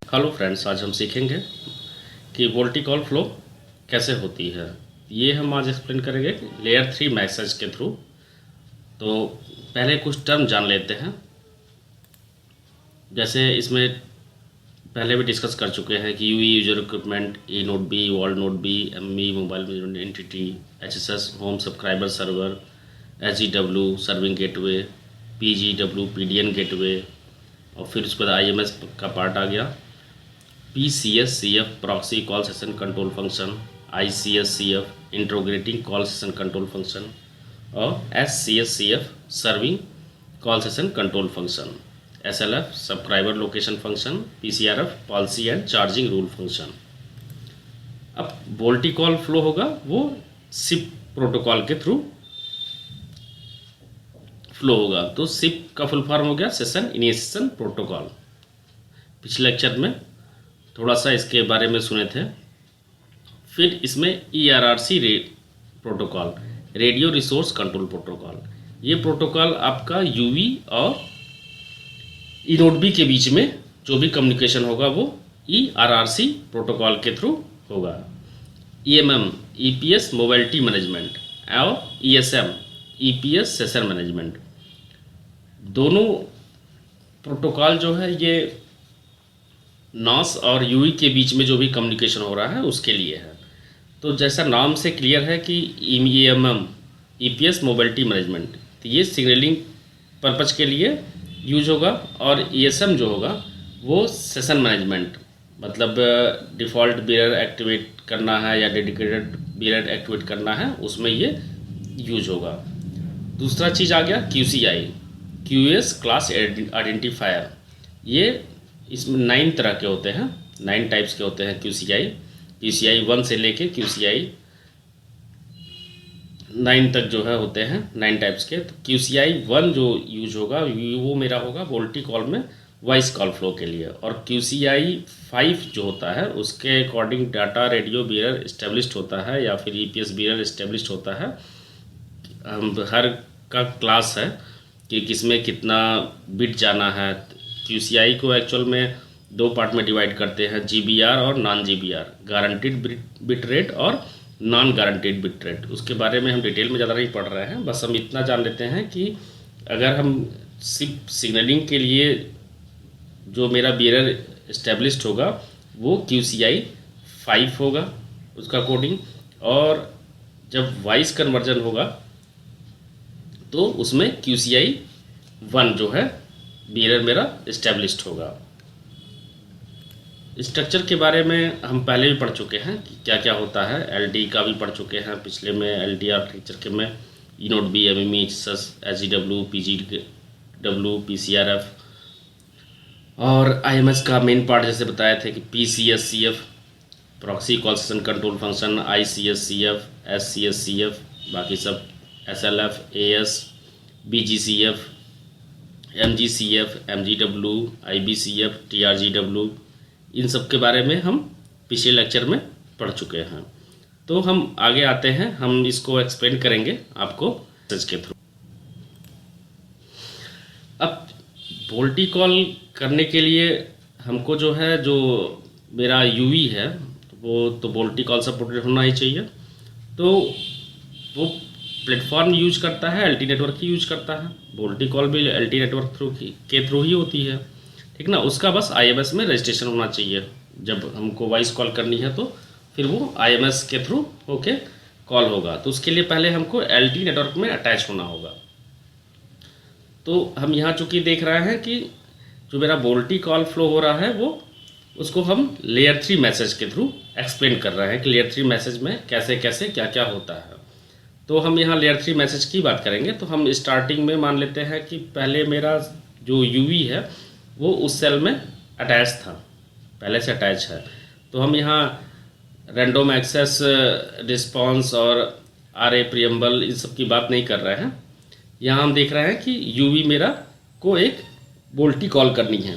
Hello friends, आज हम सीखेंगे कि वोल्टी कॉल फ्लो कैसे होती है। ये हम आज एक्सप्लेन करेंगे लेयर 3 मैसेज के थ्रू। तो पहले कुछ टर्म जान लेते हैं। जैसे इसमें पहले भी डिस्कस कर चुके हैं कि UE user equipment, e node B, world node B, ME mobile management entity, HSS home subscriber server, HGW serving gateway, PGW PDN gateway, और फिर उसके बाद आईएमएस का पार्ट आ गया। PCSCF proxy call session control function, ICSCF interrogating call session control function, और SCSCF serving call session control function, SLF subscriber location function, PCRF policy and charging rule function. अब VoLTE call flow होगा वो SIP protocol के through flow होगा। तो SIP का full form हो गया सेशन इनिशिएशन प्रोटोकॉल। पिछले लेक्चर में थोड़ा सा इसके बारे में सुने थे। फिर इसमें ERRC protocol, radio resource control protocol. ये प्रोटोकॉल आपका यूवी और ई नोड बी के बीच में जो भी कम्युनिकेशन होगा वो ERRC प्रोटोकॉल के थ्रू होगा। EMM EPS मोबिलिटी मैनेजमेंट और ESM EPS सेशन मैनेजमेंट, दोनों प्रोटोकॉल जो है ये नॉस और यूई के बीच में जो भी कम्युनिकेशन हो रहा है उसके लिए है। तो जैसा नाम से क्लियर है कि EMM EPS मोबिलिटी मैनेजमेंट, तो ये सिग्नलिंग पर्पज के लिए यूज होगा, और ESM जो होगा वो सेशन मैनेजमेंट, मतलब डिफ़ॉल्ट बीरर एक्टिवेट करना है या डेडिकेटेड बीरर एक्टिवेट करना है, उसमें ये यूज होगा। दूसरा चीज़ आ गया QCI, QoS क्लास आइडेंटिफायर। ये इसमें 9 तरह के होते हैं, 9 टाइप्स के होते हैं QCI 1 से लेके QCI 9 तक जो है होते हैं 9 टाइप्स के। तो QCI 1 जो यूज होगा वो मेरा होगा वोल्टी कॉल में वॉइस कॉल फ्लो के लिए, और QCI 5 जो होता है उसके according data radio bearer established होता है या फिर EPS बीरर इस्टेब्लिश्ड होता है। हर का क्लास है कि किसमें कितना बिट जाना है। QCI को एक्चुअल में 2 पार्ट में डिवाइड करते हैं, GBR और non GBR, guaranteed bit rate और नॉन गारंटीड बिट रेट। उसके बारे में हम डिटेल में ज़्यादा नहीं पढ़ रहे हैं, बस हम इतना जान लेते हैं कि अगर हम सिर्फ सिग्नलिंग के लिए जो मेरा बीरर इस्टेब्लिश्ड होगा वो QCI 5 होगा उसका कोडिंग, और जब वॉइस कन्वर्जन होगा तो उसमें QCI 1 जो है बीरर मेरा इस्टेब्लिश्ड होगा। स्ट्रक्चर के बारे में हम पहले भी पढ़ चुके हैं कि क्या क्या होता है। LD का भी पढ़ चुके हैं पिछले में, LD आर्किटेक्चर के में e node B, MME, SGW, PGW, PCRF, और IMS का मेन पार्ट जैसे बताए थे कि PCSCF proxy call session control function, ICSCF, SCSCF, बाकी सब SLF, AS, BGCF, MGCF, MGW, IBCF, TRGW, इन सब के बारे में हम पिछले लेक्चर में पढ़ चुके हैं। तो हम आगे आते हैं, हम इसको एक्सप्लेन करेंगे आपको मैसेज के थ्रू। अब वोल्टी कॉल करने के लिए हमको जो है, जो मेरा यूवी है वो तो वोल्टी कॉल सपोर्टेड होना ही चाहिए। तो वो प्लेटफॉर्म यूज करता है, LT नेटवर्क ही यूज करता है। वोल्टी कॉल भी LT नेटवर्क के थ्रू ही होती है, ठीक ना। उसका बस IMS में रजिस्ट्रेशन होना चाहिए। जब हमको वॉइस कॉल करनी है तो फिर वो IMS के थ्रू होके कॉल होगा। तो उसके लिए पहले हमको LT नेटवर्क में अटैच होना होगा। तो हम यहाँ चूँकि देख रहे हैं कि जो मेरा वोल्टी कॉल फ्लो हो रहा है वो उसको हम लेयर 3 मैसेज के थ्रू एक्सप्लेन कर रहे हैं कि लेयर 3 मैसेज में कैसे कैसे क्या क्या होता है। तो हम यहाँ लेयर 3 मैसेज की बात करेंगे। तो हम स्टार्टिंग में मान लेते हैं कि पहले मेरा जो यूवी है वो उस सेल में अटैच था, पहले से अटैच है। तो हम यहाँ रैंडम एक्सेस, रिस्पॉन्स और RA प्रियम्बल इन सब की बात नहीं कर रहे हैं। यहाँ हम देख रहे हैं कि यूवी मेरा को एक वोल्टी कॉल करनी है।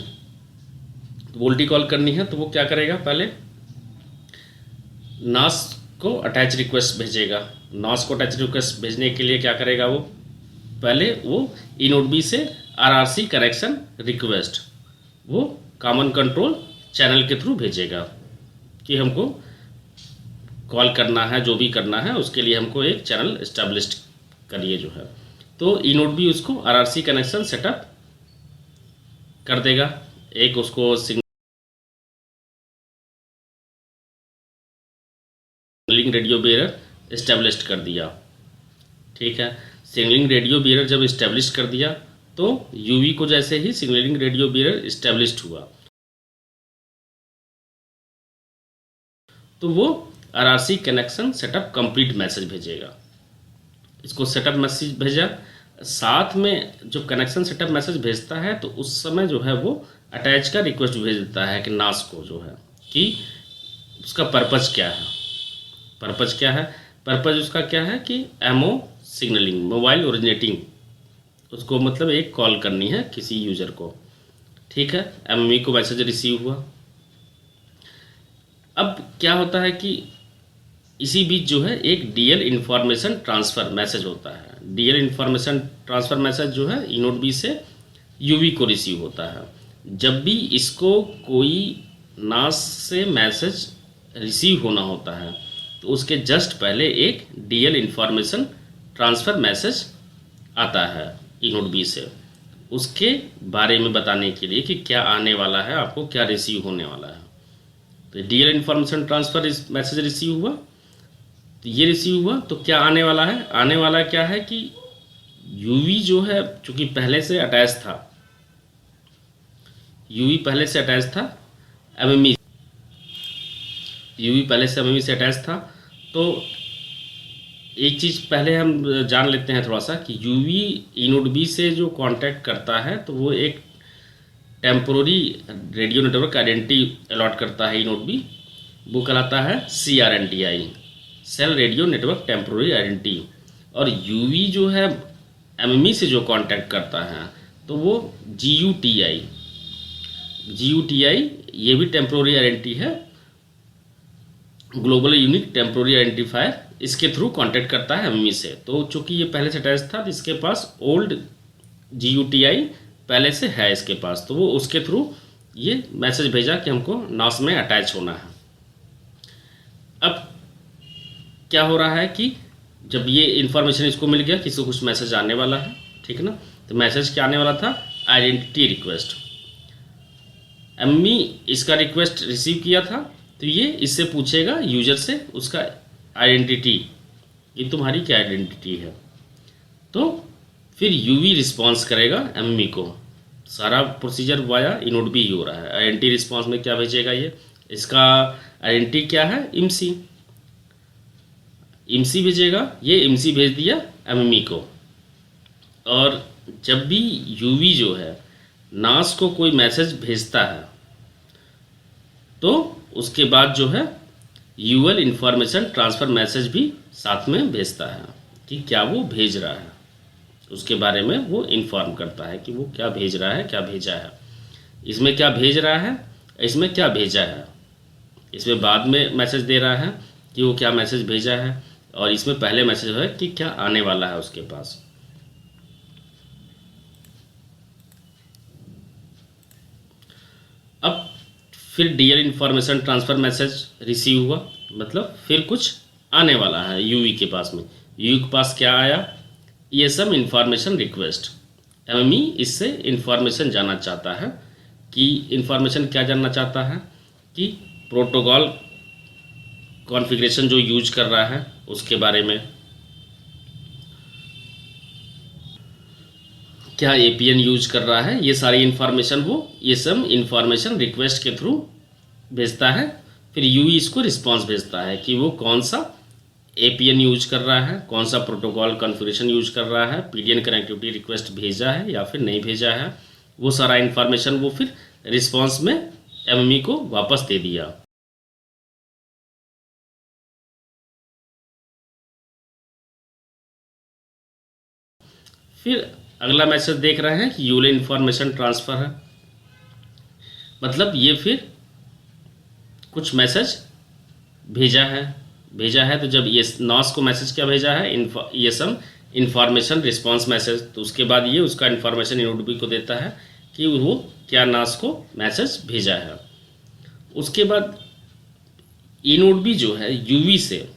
वोल्टी कॉल करनी है तो वो क्या करेगा, पहले नास को अटैच रिक्वेस्ट भेजेगा। नॉस को अटैच रिक्वेस्ट भेजने के लिए क्या करेगा, वो पहले वो ई नोड बी से RRC कनेक्शन रिक्वेस्ट, वो कॉमन कंट्रोल चैनल के थ्रू भेजेगा कि हमको कॉल करना है, जो भी करना है उसके लिए हमको एक चैनल इस्टेब्लिश करिए जो है। तो इनोड भी उसको आरआरसी कनेक्शन सेटअप कर देगा। एक उसको सिग्नलिंग रेडियो बेरर इस्टेब्लिश कर दिया, ठीक है। सिग्नलिंग रेडियो बेरर जब इस्टेब्लिश कर दिया तो यूवी को जैसे ही सिग्नलिंग रेडियो बेरर इस्टेब्लिश हुआ तो वो RRC connection setup complete message भेजेगा। इसको सेटअप मैसेज भेजा, साथ में जो कनेक्शन सेटअप मैसेज भेजता है तो उस समय जो है वो अटैच का रिक्वेस्ट भेज देता है कि नास को जो है कि उसका पर्पज क्या है। पर्पज क्या है? पर्पज उसका क्या है कि एमओ सिग्नलिंग, मोबाइल ओरिजिनेटिंग, उसको मतलब एक कॉल करनी है किसी यूजर को, ठीक है। एमएमई को मैसेज रिसीव हुआ। अब क्या होता है कि इसी बीच जो है एक डीएल इंफॉर्मेशन ट्रांसफ़र मैसेज होता है। डीएल इंफॉर्मेशन ट्रांसफ़र मैसेज जो है इनोड बी से यूवी को रिसीव होता है। जब भी इसको कोई नास से मैसेज रिसीव होना होता है तो उसके जस्ट पहले एक डीएल इंफॉर्मेशन ट्रांसफ़र मैसेज आता है इनोड बी से, उसके बारे में बताने के लिए कि क्या आने वाला है, आपको क्या रिसीव होने वाला है। तो DL information transfer message receive हुआ, तो ये रिसीव हुआ तो क्या आने वाला है? आने वाला क्या है कि यूवी जो है चूँकि पहले से अटैच था, यूवी पहले से अटैच था एमएमई, यूवी पहले से एमएमई से अटैच था। तो एक चीज़ पहले हम जान लेते हैं थोड़ा सा कि यूवी इनोड बी से जो कांटेक्ट करता है तो वो एक temporary radio network identity allot करता है इनोड बी, वो कहलाता है CRNTI, cell radio network temporary identity. और यूवी जो है एमएमई से जो कांटेक्ट करता है तो वो GUTI, ये भी टेम्पोररी आइडेंटिटी है, ग्लोबल यूनिक टेम्पोररी आइडेंटिफायर, इसके थ्रू कांटेक्ट करता है एमएमई से। तो चूंकि ये पहले से अटैच था तो इसके पास ओल्ड GUTI पहले से है इसके पास, तो वो उसके थ्रू ये मैसेज भेजा कि हमको नास में अटैच होना है। अब क्या हो रहा है कि जब ये इन्फॉर्मेशन इसको मिल गया कि इसको कुछ मैसेज आने वाला है, ठीक है ना, तो मैसेज क्या आने वाला था? Identity request. एमएमई इसका रिक्वेस्ट रिसीव किया था तो ये इससे पूछेगा यूजर से उसका आइडेंटिटी, ये तुम्हारी क्या आइडेंटिटी है। तो फिर यूवी रिस्पॉन्स करेगा एमएमई को। सारा प्रोसीजर वाया इनोड बी हो रहा है। आइडेंटिटी रिस्पॉन्स में क्या भेजेगा ये? इसका आइडेंटिटी क्या है? इमसी भेजेगा। ये इमसी भेज दिया एमएमई को। और जब भी यूवी जो है नास को कोई मैसेज भेजता है तो उसके बाद जो है यूएल इंफॉर्मेशन ट्रांसफ़र मैसेज भी साथ में भेजता है कि क्या वो भेज रहा है, उसके बारे में वो इन्फॉर्म करता है कि वो क्या भेज रहा है, क्या भेजा है, इसमें क्या भेज रहा है, इसमें क्या भेजा है। इसमें बाद में मैसेज दे रहा है कि वो क्या मैसेज भेजा है, और इसमें पहले मैसेज है कि क्या आने वाला है उसके पास। अब फिर DL information transfer message receive हुआ, मतलब फिर कुछ आने वाला है यूवी के पास में। यूवी के पास क्या आया? ESM information request. एमएमई इससे इंफॉर्मेशन जानना चाहता है कि इंफॉर्मेशन क्या जानना चाहता है कि प्रोटोकॉल कॉन्फ़िगरेशन जो यूज कर रहा है उसके बारे में, क्या APN यूज कर रहा है, ये सारी इन्फॉर्मेशन वो ESM इंफॉर्मेशन रिक्वेस्ट के थ्रू भेजता है। फिर यूवी इसको रिस्पांस भेजता है कि वो कौन सा APN यूज कर रहा है, कौन सा प्रोटोकॉल कॉन्फ़िगरेशन यूज कर रहा है, PDN कनेक्टिविटी रिक्वेस्ट भेजा है या फिर नहीं भेजा है। वो सारा इन्फॉर्मेशन वो फिर रिस्पांस में एमएमई को वापस दे दिया। फिर अगला मैसेज देख रहे हैं कि यूएल इंफॉर्मेशन ट्रांसफ़र है, मतलब ये फिर कुछ मैसेज भेजा है। तो जब ये नॉस को मैसेज क्या भेजा है? ESM information response message. तो उसके बाद ये उसका इन्फॉर्मेशन इनोड बी को देता है कि वो क्या नास को मैसेज भेजा है। उसके बाद ई नोड भी जो है यूवी से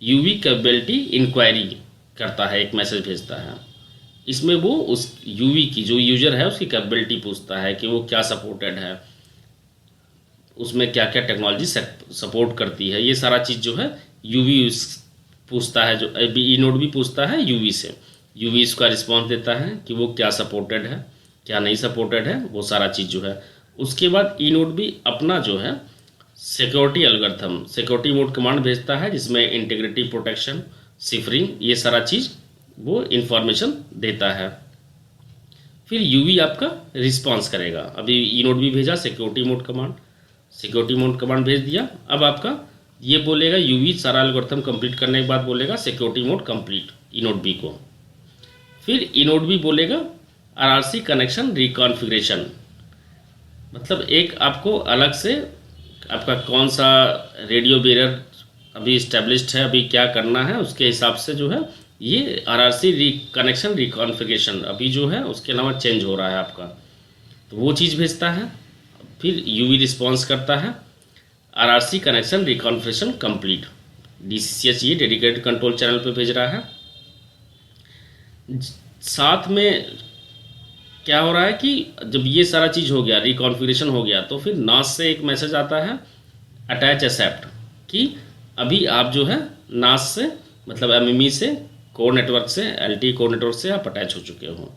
यूवी कैपेबिलिटी इंक्वायरी करता है, एक मैसेज भेजता है। इसमें वो उस यूवी की जो यूजर है उसकी कैपेबिलिटी पूछता है कि वो क्या सपोर्टेड है, उसमें क्या क्या टेक्नोलॉजी सपोर्ट करती है, ये सारा चीज़ जो है यूवी पूछता है। जो ई नोड भी पूछता है यूवी से, यूवी इसका रिस्पॉन्स देता है कि वो क्या सपोर्टेड है क्या नहीं सपोर्टेड है, वो सारा चीज़ जो है। उसके बाद ई नोड भी अपना जो है security algorithm, security mode command भेजता है जिसमें इंटीग्रिटी प्रोटेक्शन, सिफरिंग, ये सारा चीज़ वो इंफॉर्मेशन देता है। फिर यूवी आपका रिस्पॉन्स करेगा। अभी ई नोड भी भेजा security mode command, security mode command भेज दिया। अब आपका ये बोलेगा यूवी सारा एल्गोरिथम कंप्लीट करने के बाद बोलेगा security mode complete e node B को। फिर ई नोड बी बोलेगा आरआरसी कनेक्शन रिकॉन्फ़िगरेशन, मतलब एक आपको अलग से आपका कौन सा रेडियो बेरर अभी इस्टेब्लिश्ड है, अभी क्या करना है, उसके हिसाब से जो है ये आरआरसी कनेक्शन रिकॉन्फ़िगरेशन अभी जो है उसके अलावा चेंज हो रहा है आपका, तो वो चीज़ भेजता है। फिर यूवी रिस्पॉन्स करता है आरआरसी कनेक्शन रिकॉन्फ़िगरेशन कंप्लीट, डीसीसीएच ये डेडिकेटेड कंट्रोल चैनल पे भेज रहा है। साथ में क्या हो रहा है कि जब ये सारा चीज़ हो गया, रिकॉन्फ़िगरेशन हो गया, तो फिर नास से एक मैसेज आता है अटैच एक्सेप्ट कि अभी आप जो है नास से मतलब एमएमई से कोर नेटवर्क से एलटी कोर नेटवर्क से आप अटैच हो चुके हो।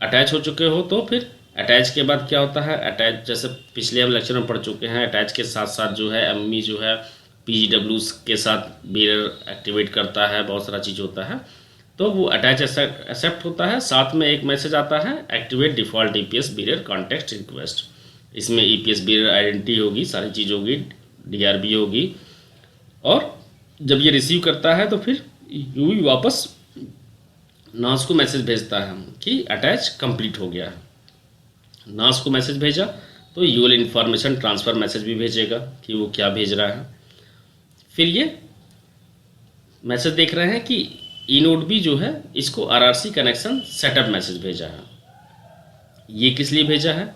अटैच हो चुके हो तो फिर अटैच के बाद क्या होता है, अटैच जैसे पिछले हम लेक्चर में पढ़ चुके हैं, अटैच के साथ साथ जो है एमएमई जो है पीजीडब्ल्यू के साथ बेरर एक्टिवेट करता है, बहुत सारा चीज़ होता है। तो वो अटैच एक्सेप्ट होता है। साथ में एक मैसेज आता है activate default EPS bearer context request, इसमें ईपीएस बेरर आइडेंटिटी होगी, सारी चीज़ होगी, डीआरबी होगी। और जब ये रिसीव करता है तो फिर यूवी वापस नास को मैसेज भेजता है कि अटैच कंप्लीट हो गया है। नास को मैसेज भेजा तो यूएल इंफॉर्मेशन ट्रांसफ़र मैसेज भी भेजेगा कि वो क्या भेज रहा है। फिर ये मैसेज देख रहे हैं कि ई नोड भी जो है इसको आरआरसी कनेक्शन सेटअप मैसेज भेजा है। ये किस लिए भेजा है,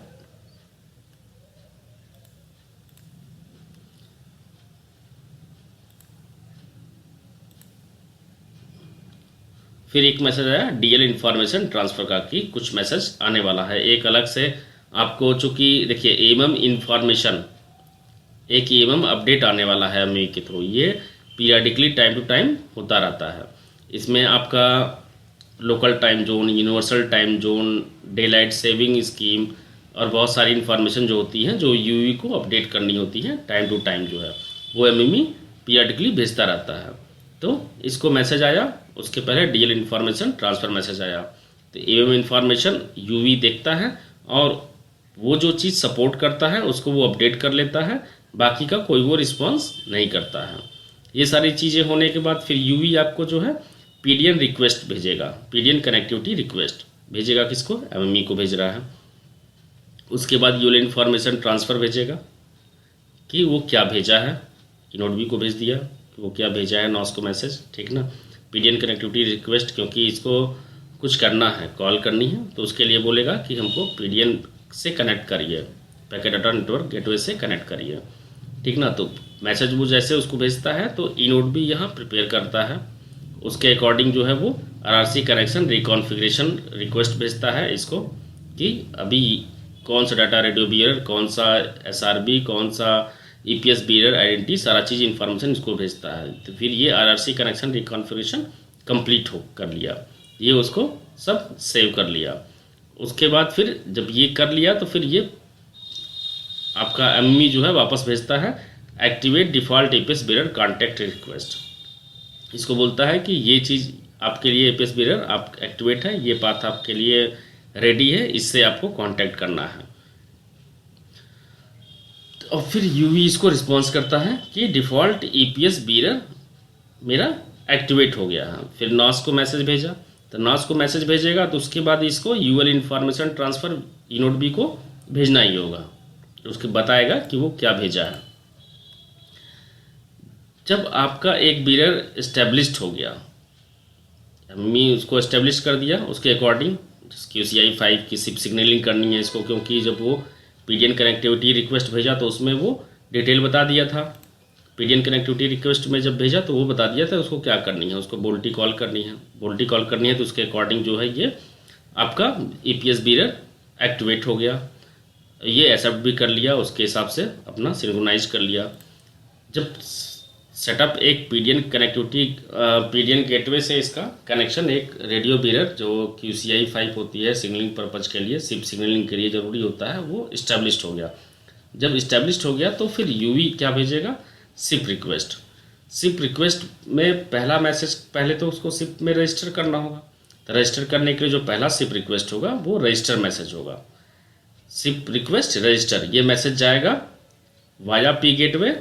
फिर एक मैसेज आया डीएल इंफॉर्मेशन ट्रांसफ़र का कि कुछ मैसेज आने वाला है एक अलग से आपको, चूँकि देखिए एएमएम इंफॉर्मेशन एक एएमएम अपडेट आने वाला है एमई के थ्रू, ये पीरियडिकली टाइम टू टाइम होता रहता है। इसमें आपका local time zone, universal time zone, day light saving scheme और बहुत सारी इन्फॉर्मेशन जो होती हैं जो यूवी को अपडेट करनी होती है टाइम टू टाइम जो है वो एमएमई पीरियडिकली भेजता रहता है। तो इसको मैसेज आया, उसके पहले डीएल इन्फॉर्मेशन ट्रांसफ़र मैसेज आया। तो एएमएम इन्फॉर्मेशन यूवी देखता है और वो जो चीज़ सपोर्ट करता है उसको वो अपडेट कर लेता है, बाकी का कोई वो रिस्पॉन्स नहीं करता है। ये सारी चीज़ें होने के बाद फिर यूवी आपको जो है पीडीएन रिक्वेस्ट भेजेगा, पीडीएन कनेक्टिविटी रिक्वेस्ट भेजेगा, किसको, एमएमई को भेज रहा है। उसके बाद यूएल इन्फॉर्मेशन ट्रांसफ़र भेजेगा कि वो क्या भेजा है, ई नोड बी को भेज दिया कि वो क्या भेजा है नॉस को मैसेज, ठीक ना। पीडीएन कनेक्टिविटी रिक्वेस्ट क्योंकि इसको कुछ करना है, कॉल करनी है, तो उसके लिए बोलेगा कि हमको पीडीएन से कनेक्ट करिए, पैकेट डाटा नेटवर्क गेटवे से कनेक्ट करिए, ठीक ना। तो मैसेज वो जैसे उसको भेजता है तो ई नोड भी यहाँ प्रिपेयर करता है, उसके अकॉर्डिंग जो है वो आरआरसी कनेक्शन रिकॉन्फ़िगरेशन रिक्वेस्ट भेजता है इसको कि अभी कौन सा डाटा रेडियो बियर, कौन सा एसआरबी, कौन सा ईपीएस बियर आइडेंटिटी, सारा चीज़ इन्फॉर्मेशन इसको भेजता है। तो फिर ये आरआरसी कनेक्शन रिकॉन्फ़िगरेशन कंप्लीट हो कर लिया, ये उसको सब सेव कर लिया। उसके बाद फिर जब ये कर लिया तो फिर ये आपका एमई जो है वापस भेजता है activate default EPS bearer contact request, इसको बोलता है कि ये चीज़ आपके लिए ईपीएस बियर आप एक्टिवेट है, ये पाथ आपके लिए रेडी है, इससे आपको कांटेक्ट करना है। और फिर यूवी इसको रिस्पॉन्स करता है कि डिफ़ॉल्ट ईपीएस बियर मेरा एक्टिवेट हो गया है। फिर नॉस को मैसेज भेजा, तो नॉस को मैसेज भेजेगा तो उसके बाद इसको UL information transfer e node B को भेजना ही होगा, तो उसको बताएगा कि वो क्या भेजा है। जब आपका एक बियर इस्टेब्लिश्ड हो गया, एमई उसको इस्टेब्लिश कर दिया, उसके अकॉर्डिंग QCI 5 की सिप सिग्नलिंग करनी है इसको, क्योंकि जब वो पीडीएन कनेक्टिविटी रिक्वेस्ट भेजा तो उसमें वो डिटेल बता दिया था। पीडीएन कनेक्टिविटी रिक्वेस्ट में जब भेजा तो वो बता दिया था उसको क्या करनी है, उसको बोल्टी कॉल करनी है। बोल्टी कॉल करनी है तो उसके अकॉर्डिंग जो है ये आपका ईपीएस बीरर एक्टिवेट हो गया। ये एक्सेप्ट भी कर लिया, उसके हिसाब से अपना सिंक्रोनाइज कर लिया। जब सेटअप एक पीडीएन कनेक्टिविटी पीडीएन गेटवे से इसका कनेक्शन एक रेडियो बीरर जो QCI 5 होती है सिग्नलिंग पर्पज़ के लिए, सिर्फ सिग्नलिंग के लिए ज़रूरी होता है, वो इस्टेब्लिश्ड हो गया। जब इस्टेब्लिश्ड हो गया तो फिर यूवी क्या भेजेगा, सिप रिक्वेस्ट। सिप रिक्वेस्ट में पहला मैसेज पहले तो उसको सिप में रजिस्टर करना होगा, तो रजिस्टर करने के लिए जो पहला सिप रिक्वेस्ट होगा वो रजिस्टर मैसेज होगा। सिप रिक्वेस्ट रजिस्टर, ये मैसेज जाएगा वाया पी गेटवे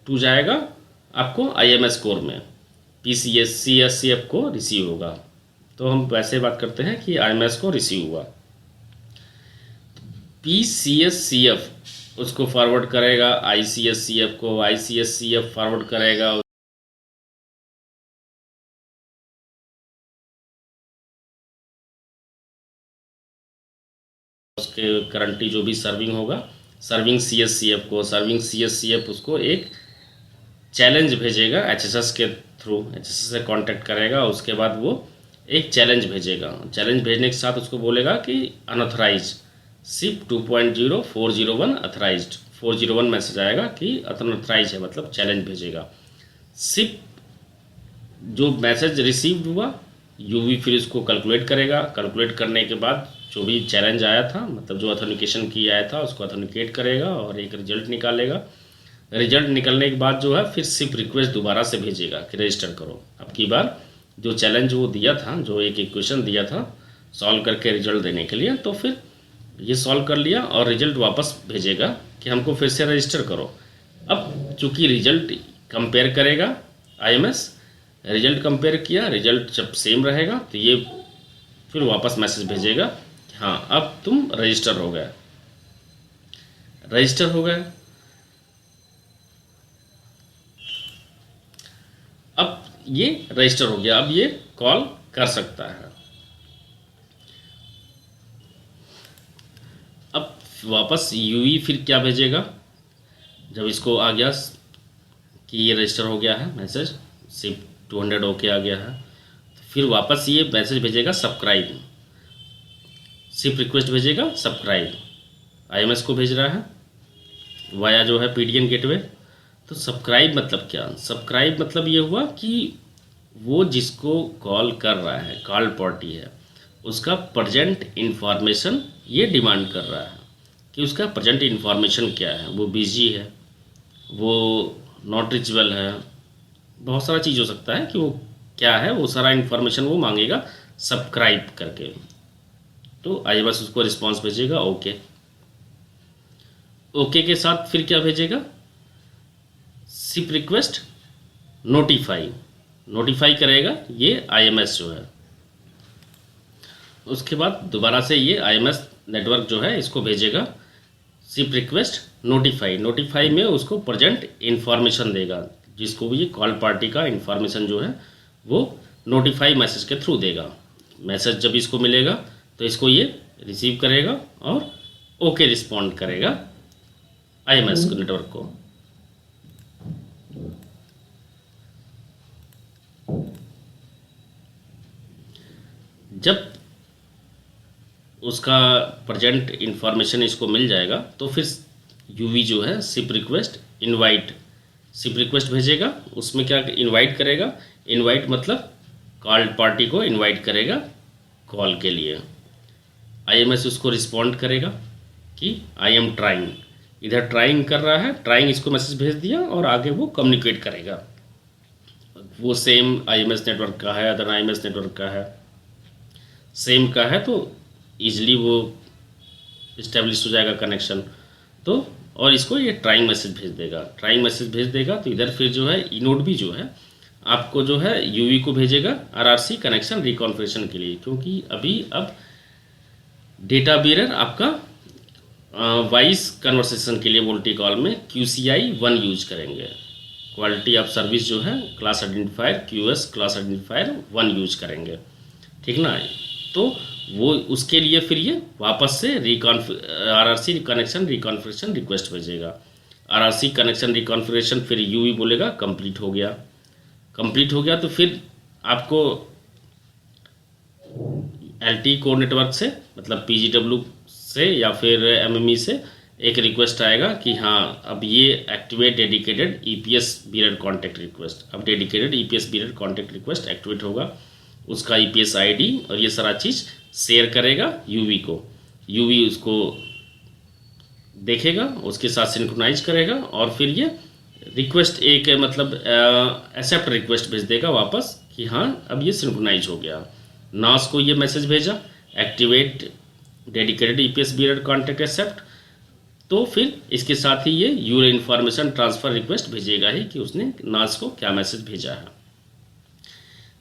टू जाएगा आपको IMS कोर में, PCS CSCF को रिसीव होगा। तो हम वैसे बात करते हैं कि IMS को रिसीव हुआ, PCSCF उसको फॉरवर्ड करेगा ICSCF को, ICSCF फॉरवर्ड करेगा उसके करंटली जो भी सर्विंग होगा सर्विंग CSCF को, सर्विंग CSCF उसको एक चैलेंज भेजेगा HSS के थ्रू, HSS से कांटेक्ट करेगा। उसके बाद वो एक चैलेंज भेजेगा, चैलेंज भेजने के साथ उसको बोलेगा कि अनऑथराइज सिप 2.0 401 अथराइज्ड 401 मैसेज आएगा कि अनऑथराइज है, मतलब चैलेंज भेजेगा। सिप जो मैसेज रिसीव हुआ यूवी फिर इसको कैलकुलेट करेगा, कैलकुलेट करने के बाद जो भी चैलेंज आया था, मतलब जो ऑथेंटिकेशन की आया था, उसको ऑथेंटिकेट करेगा और एक रिजल्ट निकालेगा। रिजल्ट निकलने के बाद जो है फिर सिप रिक्वेस्ट दोबारा से भेजेगा कि रजिस्टर करो। अब की बार जो चैलेंज वो दिया था, जो एक इक्वेशन दिया था सॉल्व करके रिजल्ट देने के लिए, तो फिर ये सॉल्व कर लिया और रिजल्ट वापस भेजेगा कि हमको फिर से रजिस्टर करो। अब चूँकि रिजल्ट कंपेयर करेगा IMS, रिजल्ट कंपेयर किया, रिजल्ट जब सेम रहेगा तो ये फिर वापस मैसेज भेजेगा कि हाँ अब तुम रजिस्टर हो गए, रजिस्टर हो गए। अब ये रजिस्टर हो गया, अब ये कॉल कर सकता है। अब वापस यूवी फिर क्या भेजेगा, जब इसको आ गया कि ये रजिस्टर हो गया है मैसेज, सिप 200 ओके आ गया है, तो फिर वापस ये मैसेज भेजेगा सब्सक्राइब, सिप रिक्वेस्ट भेजेगा सब्सक्राइब, IMS को भेज रहा है वाया जो है पीडीएन गेटवे। तो सब्सक्राइब मतलब क्या, सब्सक्राइब मतलब ये हुआ कि वो जिसको कॉल कर रहा है, कॉल पार्टी है, उसका प्रेजेंट इन्फॉर्मेशन ये डिमांड कर रहा है कि उसका प्रेजेंट इन्फॉर्मेशन क्या है, वो बिजी है, वो नॉट रिचेबल है, बहुत सारा चीज़ हो सकता है कि वो क्या है, वो सारा इन्फॉर्मेशन वो मांगेगा सब्सक्राइब करके। तो IMS उसको रिस्पांस भेजेगा ओके। ओके के साथ फिर क्या भेजेगा, सिप रिक्वेस्ट नोटिफाई, नोटिफाई करेगा ये IMS जो है। उसके बाद दोबारा से ये IMS नेटवर्क जो है इसको भेजेगा सिप रिक्वेस्ट नोटिफाई, नोटिफाई में उसको प्रेजेंट इन्फॉर्मेशन देगा, जिसको भी ये कॉल पार्टी का इन्फॉर्मेशन जो है वो नोटिफाई मैसेज के थ्रू देगा। मैसेज जब इसको मिलेगा तो इसको ये रिसीव करेगा और ओके रिस्पॉन्ड करेगा IMS नेटवर्क को। जब उसका प्रेजेंट इन्फॉर्मेशन इसको मिल जाएगा तो फिर यूवी जो है SIP request invite, SIP request भेजेगा, उसमें क्या इनवाइट करेगा, इनवाइट मतलब कॉल पार्टी को इनवाइट करेगा कॉल के लिए। IMS उसको रिस्पॉन्ड करेगा कि आई एम ट्राइंग, इधर ट्राइंग कर रहा है, ट्राइंग इसको मैसेज भेज दिया और आगे वो कम्युनिकेट करेगा। वो सेम IMS नेटवर्क का है, अदर IMS नेटवर्क का है, सेम का है तो ईजिली वो इस्टेब्लिश हो जाएगा कनेक्शन। तो और इसको ये ट्राइंग मैसेज भेज देगा, ट्राइंग मैसेज भेज देगा तो इधर फिर जो है इनोड भी जो है आपको जो है यूवी को भेजेगा RRC कनेक्शन रिकॉन्फ़िगरेशन के लिए, क्योंकि अभी अब डेटा बीरर आपका वॉइस कन्वर्सेशन के लिए वोल्टी कॉल में QCI 1 यूज करेंगे, क्वालिटी ऑफ सर्विस जो है class identifier QS class identifier 1 use करेंगे, ठीक ना। तो वो उसके लिए फिर ये वापस से आरआरसी कनेक्शन रिकॉन्फ़िगरेशन रिक्वेस्ट भेजेगा। आरआरसी कनेक्शन रिकॉन्फ़िगरेशन फिर यूवी बोलेगा कंप्लीट हो गया। कंप्लीट हो गया तो फिर आपको एलटी कोर नेटवर्क से मतलब पीजीडब्ल्यू से या फिर एमएमई से एक रिक्वेस्ट आएगा कि हाँ अब ये activate dedicated EPS bearer contact request. अब dedicated EPS bearer contact request activate होगा। उसका ईपीएस आईडी और ये सारा चीज़ शेयर करेगा यूवी को। यूवी उसको देखेगा, उसके साथ सिंक्रोनाइज करेगा और फिर ये रिक्वेस्ट एक मतलब एक्सेप्ट रिक्वेस्ट भेज देगा वापस कि हाँ अब ये सिंक्रोनाइज हो गया। नास को ये मैसेज भेजा activate dedicated EPS bearer contact accept, तो फिर इसके साथ ही ये यूर इन्फॉर्मेशन ट्रांसफ़र रिक्वेस्ट भेजेगा ही कि उसने नास को क्या मैसेज भेजा है।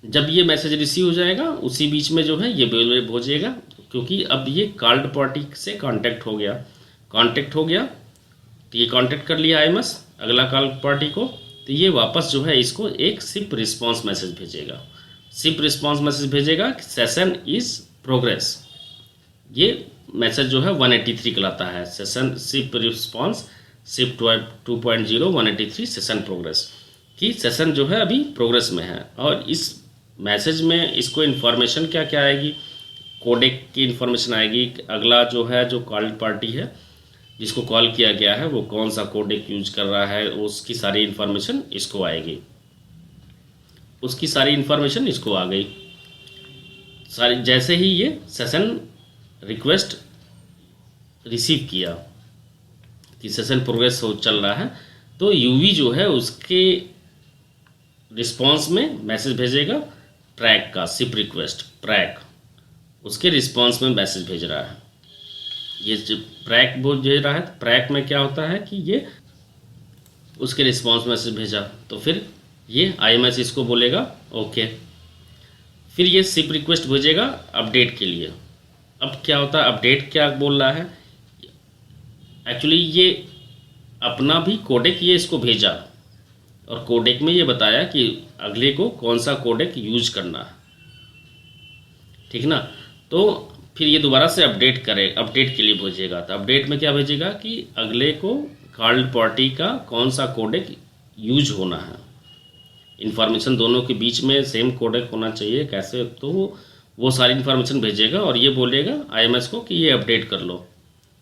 जब ये मैसेज रिसीव हो जाएगा उसी बीच में जो है ये बेल भेजेगा, क्योंकि अब ये कॉल्ड पार्टी से कांटेक्ट हो गया। तो ये कांटेक्ट कर लिया आईएमएस अगला कॉल पार्टी को, तो ये वापस जो है इसको एक सिप रिस्पांस मैसेज भेजेगा। सिप रिस्पांस मैसेज भेजेगा कि सेशन इज़ प्रोग्रेस। ये मैसेज जो है 183 कहलाता है, session SIP response SIP 2.0 183 session progress, कि सेशन जो है अभी प्रोग्रेस में है। और इस मैसेज में इसको इन्फॉर्मेशन क्या क्या आएगी, कोडेक की इन्फॉर्मेशन आएगी, अगला जो है जो कॉल्ड पार्टी है जिसको कॉल किया गया है वो कौन सा कोडेक यूज कर रहा है उसकी सारी इन्फॉर्मेशन इसको आएगी। उसकी सारी इन्फॉर्मेशन इसको आ गई सारी। जैसे ही ये सेशन रिक्वेस्ट रिसीव किया कि सेशन प्रोग्रेस हो चल रहा है, तो यूवी जो है उसके रिस्पांस में मैसेज भेजेगा ट्रैक का सिप रिक्वेस्ट ट्रैक, उसके रिस्पांस में मैसेज भेज रहा है। ये जो ट्रैक भेज रहा है ट्रैक में क्या होता है कि ये उसके रिस्पांस मैसेज भेजा, तो फिर ये आईएमएस इसको बोलेगा ओके। फिर ये सिप रिक्वेस्ट भेजेगा अपडेट के लिए। अब क्या होता है, अपडेट क्या बोल रहा है, एक्चुअली ये अपना भी कोडेक ये इसको भेजा और कोडेक में ये बताया कि अगले को कौन सा कोडेक यूज करना है, ठीक ना। तो फिर ये दोबारा से अपडेट के लिए भेजेगा। तो अपडेट में क्या भेजेगा कि अगले को कॉल्ड पार्टी का कौन सा कोडेक यूज होना है। इन्फॉर्मेशन दोनों के बीच में सेम कोडेक होना चाहिए कैसे, तो वो सारी इन्फॉर्मेशन भेजेगा और ये बोलेगा आईएमएस को कि ये अपडेट कर लो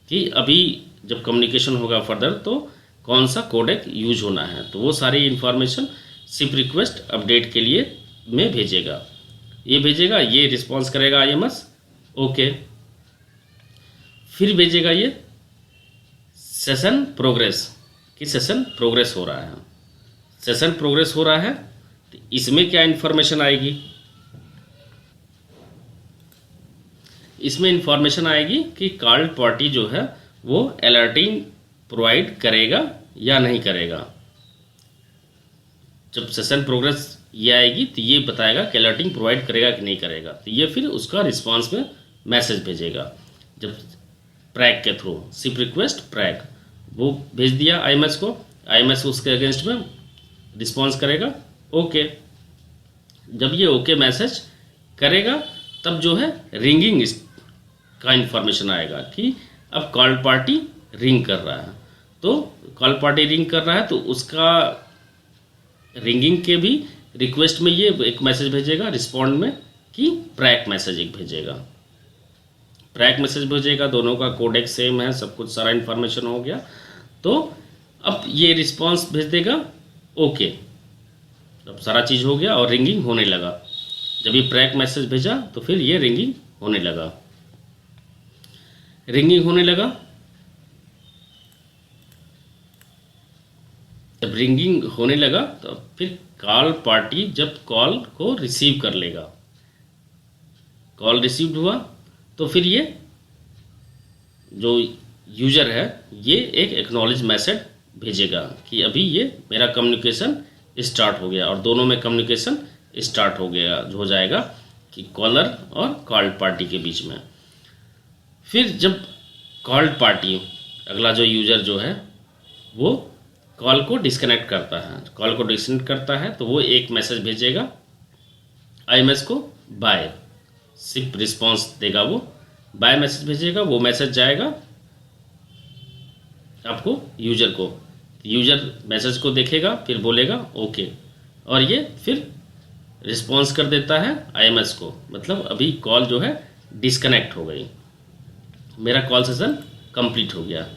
कि अभी जब कम्युनिकेशन होगा फर्दर तो कौन सा कोडेक यूज होना है। तो वो सारी इन्फॉर्मेशन सिप रिक्वेस्ट अपडेट के लिए में भेजेगा। ये भेजेगा, ये रिस्पॉन्स करेगा आईएमएस ओके। फिर भेजेगा ये सेशन प्रोग्रेस कि सेशन प्रोग्रेस हो रहा है। सेशन प्रोग्रेस हो रहा है तो इसमें क्या इन्फॉर्मेशन आएगी, इसमें इंफॉर्मेशन आएगी कि कॉल्ड पार्टी जो है वो अलर्टिंग प्रोवाइड करेगा या नहीं करेगा। जब सेशन प्रोग्रेस ये आएगी तो ये बताएगा कि अलर्टिंग प्रोवाइड करेगा कि नहीं करेगा। तो ये फिर उसका रिस्पांस में मैसेज भेजेगा। जब प्रैक के थ्रू सिप रिक्वेस्ट प्रैक वो भेज दिया आईएमएस को, आईएमएस उसके अगेंस्ट में रिस्पांस करेगा ओके। जब ये ओके मैसेज करेगा तब जो है रिंगिंग का इंफॉर्मेशन आएगा कि अब कॉल पार्टी रिंग कर रहा है। तो कॉल पार्टी रिंग कर रहा है तो उसका रिंगिंग के भी रिक्वेस्ट में ये एक मैसेज भेजेगा रिस्पॉन्ड में कि प्रैक मैसेज एक भेजेगा। प्रैक मैसेज भेजेगा, दोनों का कोडेक सेम है, सब कुछ सारा इन्फॉर्मेशन हो गया। तो अब ये रिस्पॉन्स भेज देगा ओके। अब सारा चीज़ हो गया और रिंगिंग होने लगा। जब ये प्रैक मैसेज भेजा तो फिर ये रिंगिंग होने लगा। जब रिंगिंग होने लगा तो फिर कॉल पार्टी जब कॉल को रिसीव कर लेगा, कॉल रिसीव्ड हुआ तो फिर ये जो यूजर है ये एक एक्नॉलेज मैसेज भेजेगा कि अभी ये मेरा कम्युनिकेशन स्टार्ट हो गया, और दोनों में कम्युनिकेशन स्टार्ट हो जाएगा कि कॉलर और कॉल्ड पार्टी के बीच में। फिर जब कॉल्ड पार्टी अगला जो यूज़र जो है वो कॉल को डिस्कनेक्ट करता है, तो वो एक मैसेज भेजेगा आईएमएस को बाय सिप रिस्पॉन्स देगा, वो बाय मैसेज भेजेगा, वो मैसेज जाएगा आपको यूजर को, यूजर मैसेज को देखेगा, फिर बोलेगा ओके, और ये फिर रिस्पॉन्स कर देता है आईएमएस को, मतलब अभी कॉल जो है डिस्कनेक्ट हो गई, मेरा कॉल सेशन कंप्लीट हो गया।